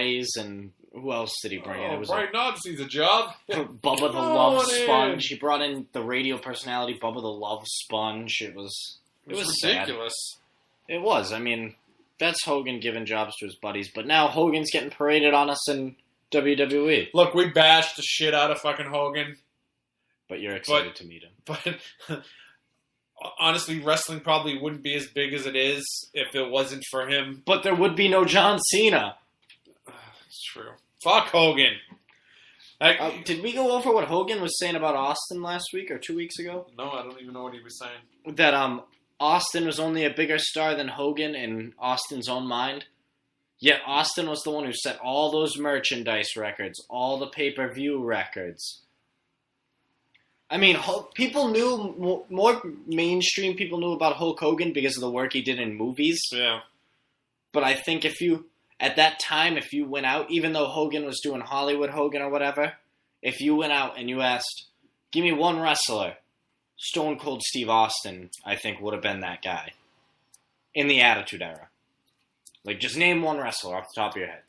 Blaze, and who else did he bring in? It was Brian Knobs needs a job. Bubba the Love Sponge. He brought in the radio personality Bubba the Love Sponge. It was ridiculous. Sad. It was. I mean, that's Hogan giving jobs to his buddies, but now Hogan's getting paraded on us in WWE. Look, we bashed the shit out of fucking Hogan. But you're excited to meet him. But honestly, wrestling probably wouldn't be as big as it is if it wasn't for him. But there would be no John Cena. It's true. Fuck Hogan. Did we go over what Hogan was saying about Austin last week or 2 weeks ago? No, I don't even know what he was saying. That Austin was only a bigger star than Hogan in Austin's own mind. Yet Austin was the one who set all those merchandise records, all the pay-per-view records. I mean, people knew, more mainstream people knew about Hulk Hogan because of the work he did in movies. Yeah. But I think at that time, if you went out, even though Hogan was doing Hollywood Hogan or whatever, if you went out and you asked, give me one wrestler, Stone Cold Steve Austin, I think, would have been that guy. In the Attitude Era. Like, just name one wrestler off the top of your head.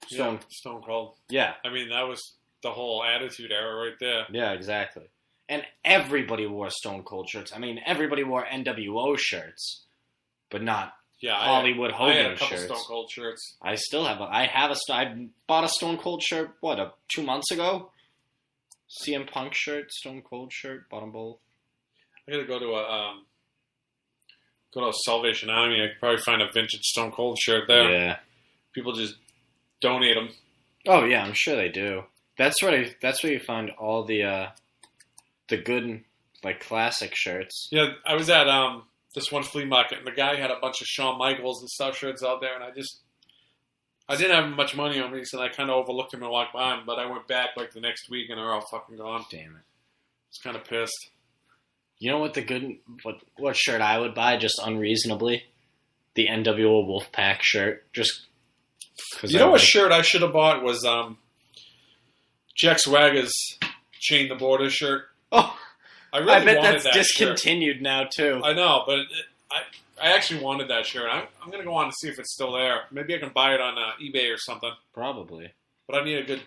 Stone Cold. Yeah. I mean, that was the whole Attitude Era right there. Yeah, exactly. And everybody wore Stone Cold shirts. I mean, everybody wore NWO shirts, but not Hollywood Hogan shirts. I had a couple Stone Cold shirts. I still have I bought a Stone Cold shirt, 2 months ago? CM Punk shirt, Stone Cold shirt, bought them both. I gotta go to a Salvation Army. I could probably find a vintage Stone Cold shirt there. Yeah. People just donate them. Oh yeah, I'm sure they do. That's where you find all the good, like, classic shirts. Yeah, I was at this one flea market, and the guy had a bunch of Shawn Michaels and stuff shirts out there, and I didn't have much money on me, so I kind of overlooked him and walked by him, but I went back, like, the next week, and they're all fucking gone. Damn it. I was kind of pissed. You know what shirt I would buy, just unreasonably? The NWO Wolfpack shirt. Just because what shirt I should have bought was Jack Swagger's Chain the Border shirt. Oh, I bet that's discontinued now, too. I know, but I actually wanted that shirt. I'm going to go on to see if it's still there. Maybe I can buy it on eBay or something. Probably. But I need a good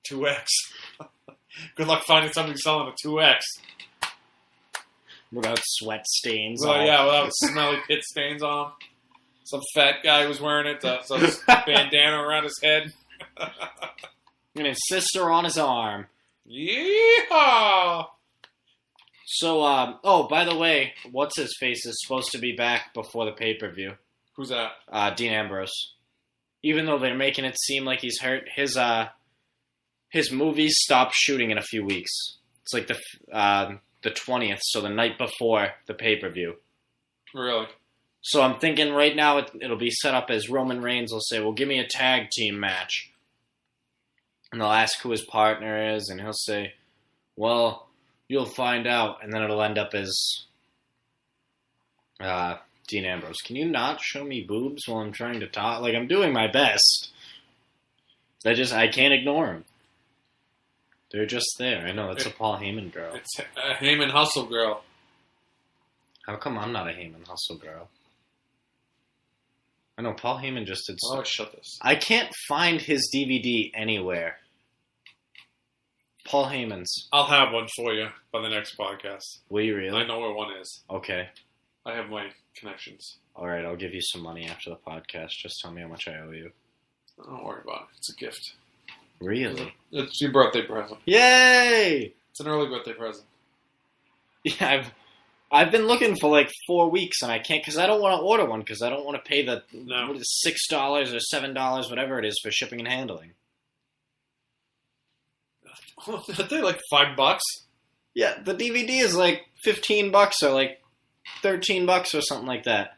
2X. Good luck finding somebody selling a 2X. Without sweat stains on. Yeah, without smelly pit stains on him. Some fat guy was wearing it. Some bandana around his head. And his sister on his arm. Yeehaw! So, by the way, what's-his-face is supposed to be back before the pay-per-view. Who's that? Dean Ambrose. Even though they're making it seem like he's hurt, his movies stop shooting in a few weeks. It's like the 20th, so the night before the pay-per-view. Really? So I'm thinking right now it'll be set up as Roman Reigns will say, well, give me a tag team match. And they'll ask who his partner is, and he'll say, well, you'll find out. And then it'll end up as Dean Ambrose. Can you not show me boobs while I'm trying to talk? Like, I'm doing my best. I can't ignore them. They're just there. I know, it's a Paul Heyman girl. It's a Heyman hustle girl. How come I'm not a Heyman hustle girl? I know, Paul Heyman just did so. Oh, shut this. I can't find his DVD anywhere. Paul Heyman's. I'll have one for you by the next podcast. Will you really? I know where one is. Okay. I have my connections. All right, I'll give you some money after the podcast. Just tell me how much I owe you. Don't worry about it. It's a gift. Really? It's your birthday present. Yay! It's an early birthday present. Yeah, I've been looking for like 4 weeks, and I can't, because I don't want to order one, because I don't want to pay the $6 or $7, whatever it is, for shipping and handling. They're like $5. Yeah, the DVD is like $15 or like $13 or something like that.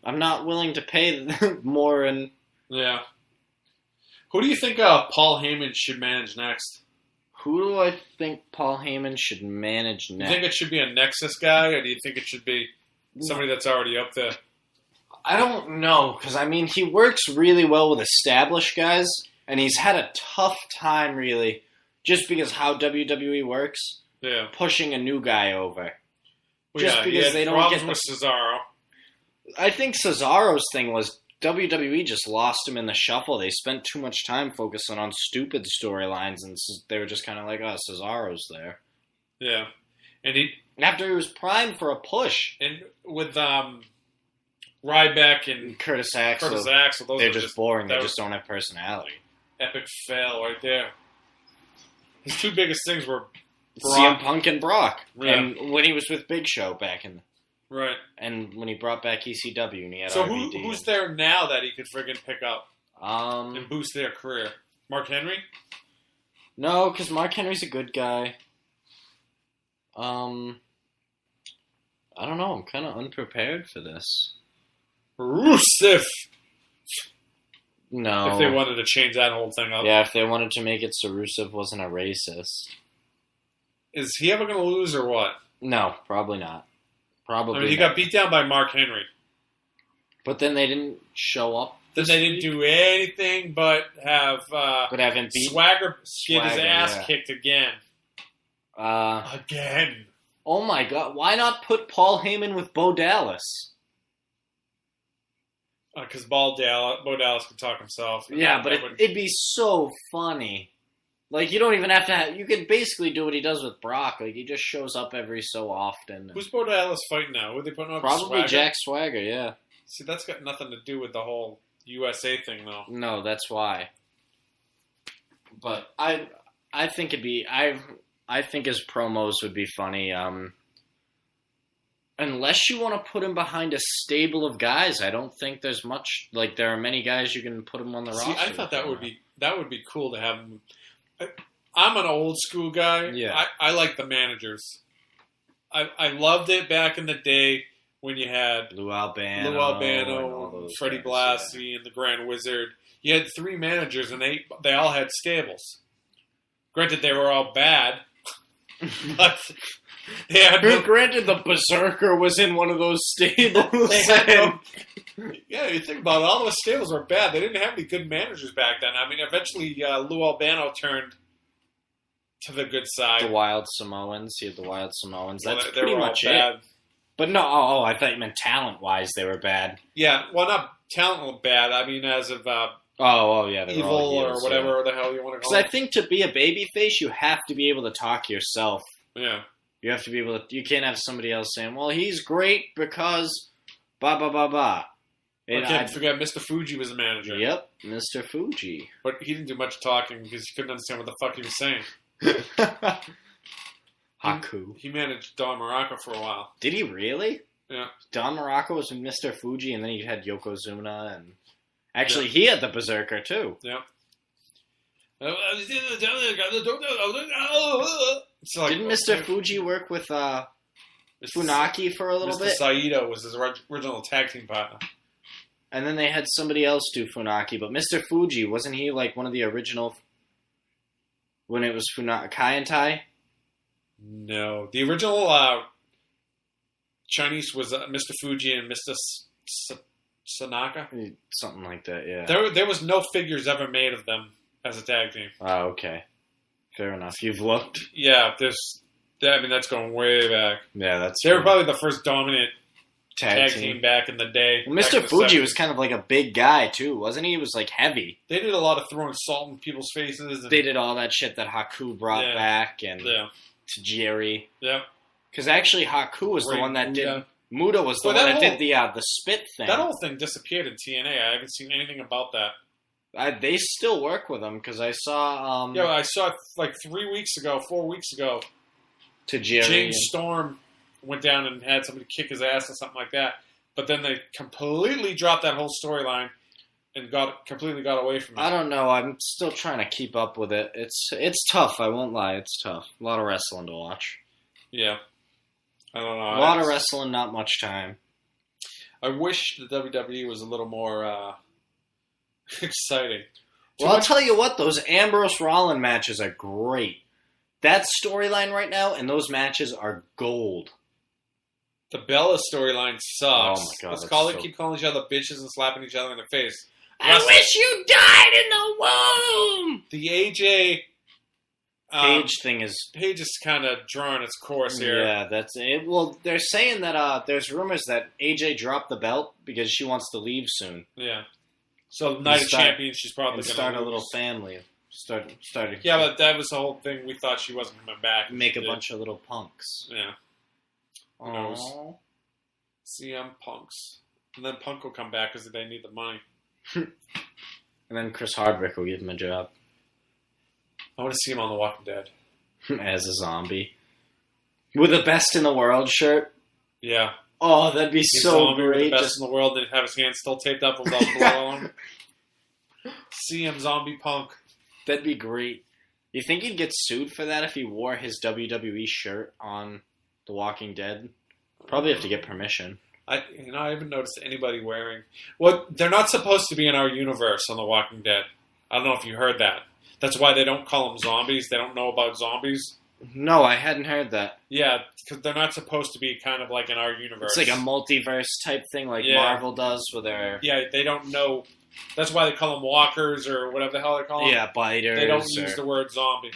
I'm not willing to pay more. And yeah. Who do you think Paul Heyman should manage next? Who do I think Paul Heyman should manage next? Do you think it should be a Nexus guy, or do you think it should be somebody that's already up there? I don't know, because, I mean, he works really well with established guys, and he's had a tough time, really, just because how WWE works, pushing a new guy over. Well, just because they don't get with Cesaro. I think Cesaro's thing was WWE just lost him in the shuffle. They spent too much time focusing on stupid storylines, and they were just kind of like, oh, Cesaro's there. Yeah. And after he was primed for a push. And with Ryback and Curtis Axel, those they're are just boring. They just don't have personality. Epic fail right there. His two biggest things were CM Punk and Brock. Yeah. And when he was with Big Show back in... Right. And when he brought back ECW and he had so RVD. who's there now that he could friggin' pick up and boost their career? Mark Henry? No, because Mark Henry's a good guy. I don't know. I'm kind of unprepared for this. Rusev! No. If they wanted to change that whole thing up. Yeah, if they wanted to make it so Rusev wasn't a racist. Is he ever going to lose or what? No, probably not. Probably. I mean, he got beat down by Mark Henry. But then they didn't show up. Then they didn't do anything but have him beat Swagger get his ass yeah. kicked again. Again. Oh my God! Why not put Paul Heyman with Bo Dallas? Because Bo Dallas can talk himself. Yeah, but it'd be so funny. Like, you don't even have to have... You could basically do what he does with Brock. Like, he just shows up every so often. Who's Bo Dallas fighting now? Who are they putting up? Probably Swagger? Jack Swagger, yeah. See, that's got nothing to do with the whole USA thing, though. No, that's why. But I think it'd be... I think his promos would be funny. Unless you want to put him behind a stable of guys, I don't think there's much... Like, there are many guys you can put him on the roster. I thought that would be cool to have him... I'm an old school guy. Yeah. I like the managers. I loved it back in the day when you had Lou Albano, Freddie Blassie, and the Grand Wizard. You had three managers, and they all had stables. Granted, they were all bad, but they had granted, the Berserker was in one of those stables. Yeah, you think about it, all those stables were bad. They didn't have any good managers back then. I mean, eventually Lou Albano turned to the good side. The Wild Samoans. He had the Wild Samoans. That's they pretty were much all bad. it. But no, I thought you meant talent-wise they were bad. Yeah, well, not talent bad. I mean, as of yeah, evil heels, or whatever the hell you want to call it. Because I think to be a babyface, you have to be able to talk yourself. Yeah. You have to be able to... You can't have somebody else saying, well, he's great because... Blah, blah, blah, blah. I can't forget Mr. Fuji was the manager. Yep, Mr. Fuji. But he didn't do much talking because he couldn't understand what the fuck he was saying. Haku. He managed Don Morocco for a while. Did he really? Yeah. Don Morocco was Mr. Fuji, and then you had Yokozuna, and... Actually, he had the Berserker, too. Yeah. Didn't Mr. Fuji work with Funaki for a little Mr. bit? Saito was his original tag team partner. And then they had somebody else do Funaki, but Mr. Fuji, wasn't he like one of the original... When it was Kai and Tai? No. The original Chinese was Mr. Fuji and Mr. Sanaka? Something like that, yeah. There was no figures ever made of them as a tag team. Oh, okay. Fair enough. You've looked? Yeah, that's going way back. Yeah, they were probably the first dominant tag team back in the day. Well, Mr. Fuji was kind of like a big guy, too, wasn't he? He was, like, heavy. They did a lot of throwing salt in people's faces. And they did all that shit that Haku brought back, and Tajiri. Yeah. Because actually, Haku was the one that did... Muda was the one that did the spit thing. That whole thing disappeared in TNA. I haven't seen anything about that. They still work with him, because I saw... I saw it like 4 weeks ago. Tajiri. James Storm went down and had somebody kick his ass or something like that. But then they completely dropped that whole storyline and completely got away from it. I don't know. I'm still trying to keep up with it. It's tough. I won't lie. It's tough. A lot of wrestling to watch. Yeah. I don't know. A lot of wrestling, not much time. I wish the WWE was a little more exciting. Well, I'll tell you what. Those Ambrose Rollins matches are great. That storyline right now and those matches are gold. The Bella storyline sucks. Oh my god! Keep calling each other bitches and slapping each other in the face. I wish you died in the womb. The AJ Paige thing is... Paige is kind of drawing its course here. Yeah, that's it. Well, they're saying that there's rumors that AJ dropped the belt because she wants to leave soon. Yeah. So Night of Champions, she's probably going to start a little family. Started. Yeah, but that was the whole thing. We thought she wasn't coming back. Make a bunch of little punks. Yeah. Who knows? CM Punks. And then Punk will come back because they need the money. And then Chris Hardwick will give him a job. I want to see him on The Walking Dead. As a zombie. With a Best in the World shirt. Yeah. Oh, that'd be so great. With the best in the world and have his hands still taped up without blood on him. CM Zombie Punk. That'd be great. You think he'd get sued for that if he wore his WWE shirt on The Walking Dead? Probably have to get permission. I haven't noticed anybody wearing... Well, they're not supposed to be in our universe on The Walking Dead. I don't know if you heard that. That's why they don't call them zombies. They don't know about zombies. No, I hadn't heard that. Yeah, because they're not supposed to be kind of like in our universe. It's like a multiverse type thing like Marvel does with their... Yeah, they don't know... That's why they call them walkers or whatever the hell they call them. Yeah, biters. They don't use the word zombie.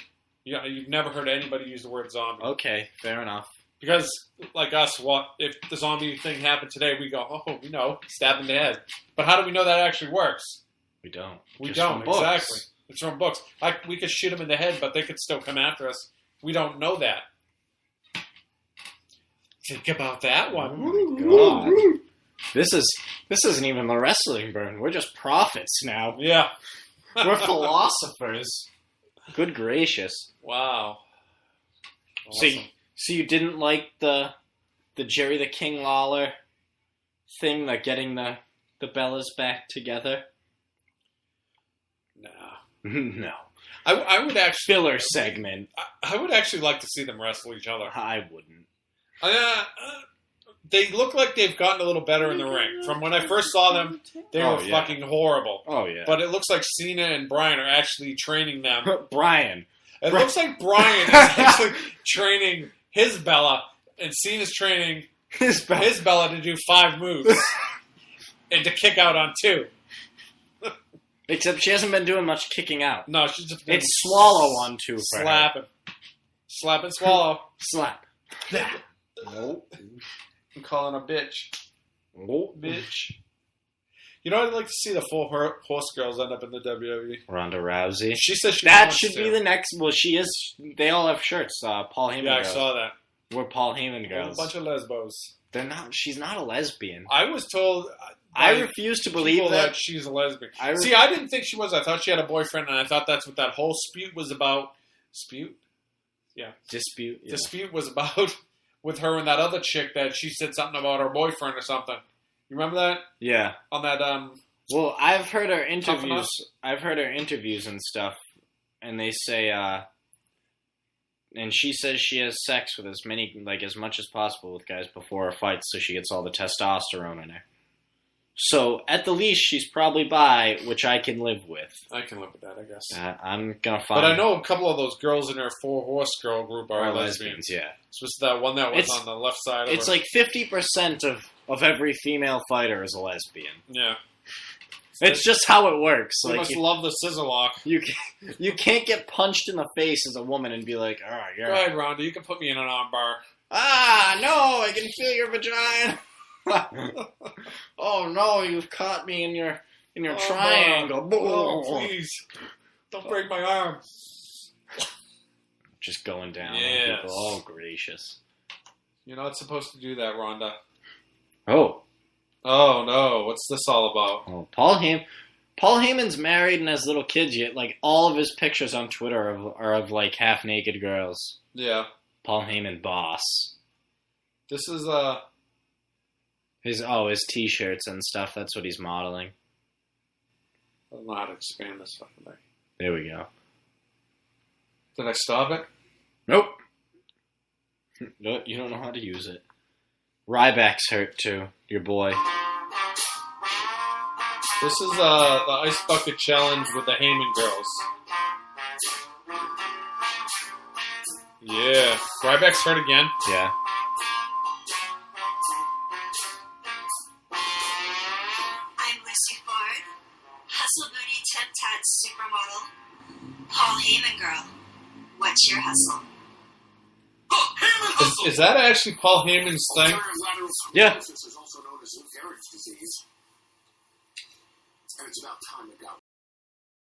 Yeah, you've never heard anybody use the word zombie. Okay, fair enough. Because, like us, if the zombie thing happened today, we go, oh, we know, stab in the head. But how do we know that actually works? We don't. We don't, exactly. It's from books. We could shoot them in the head, but they could still come after us. We don't know that. Think about that one. Oh my God. This isn't even the wrestling burn. We're just prophets now. Yeah. We're philosophers. Good gracious. Wow. Awesome. So you didn't like the Jerry the King Lawler thing, like getting the Bellas back together? No. No. I would actually... Filler segment. I would actually like to see them wrestle each other. I wouldn't. They look like they've gotten a little better in the ring. From when I first saw them, they were fucking horrible. Oh, yeah. But it looks like Cena and Bryan are actually training them. Brian. It looks like Bryan is actually training his Bella, and Cena's training his Bella to do 5 moves and to kick out on 2. Except she hasn't been doing much kicking out. No, she's just been... It's swallow 1, 2 for slapping. her. Slap and swallow. Slap. Nope. I'm calling a bitch. Nope. Bitch. You know, I'd like to see the full horse girls end up in the WWE. Ronda Rousey. She says she that wants should to. be the next. Well, she is. They all have shirts. Paul Heyman. Yeah, girls. I saw that. We're Paul Heyman girls. A bunch of lesbos. They're not. She's not a lesbian. I was told. I refuse to believe that she's a lesbian. See, I didn't think she was. I thought she had a boyfriend, and I thought that's what that whole dispute was about. Dispute? Yeah. Dispute. Yeah. Dispute was about with her and that other chick that she said something about her boyfriend or something. You remember that? Yeah. On that. Well, I've heard her interviews. I've heard her interviews and stuff, and they say, and she says she has sex with as much as possible with guys before her fights, so she gets all the testosterone in her. So, at the least, she's probably bi, which I can live with. I can live with that, I guess. I'm gonna find. But I know a couple of those girls in her 4-horse girl group are lesbians. Yeah. So it's that one that was on the left side of It's like 50% of every female fighter is a lesbian. Yeah. It's just how it works. You must love the scissor lock. You can't get punched in the face as a woman and be like, all right, Go ahead, Rhonda. You can put me in an arm bar. Ah, no, I can feel your vagina. Oh no, you've caught me in your triangle. Oh, please. Don't break my arm. Just going down on yes. people. Oh, gracious. You're not supposed to do that, Rhonda. Oh. Oh, no. What's this all about? Oh, Paul Heyman's married and has little kids yet. Like, all of his pictures on Twitter are of like, half-naked girls. Yeah. Paul Heyman boss. This is, his T-shirts and stuff. That's what he's modeling. I don't know how to expand this fucking thing. There we go. Did I stop it? Nope. No, you don't know how to use it. Ryback's hurt too. Your boy. This is the Ice Bucket Challenge with the Heyman girls. Yeah. Ryback's hurt again. Yeah. Hustle Booty Temp Tats supermodel, Paul Heyman girl. What's your hustle? Is that actually Paul Heyman's thing? Yeah. Is also known as Lou Gehrig's disease, and it's about time it got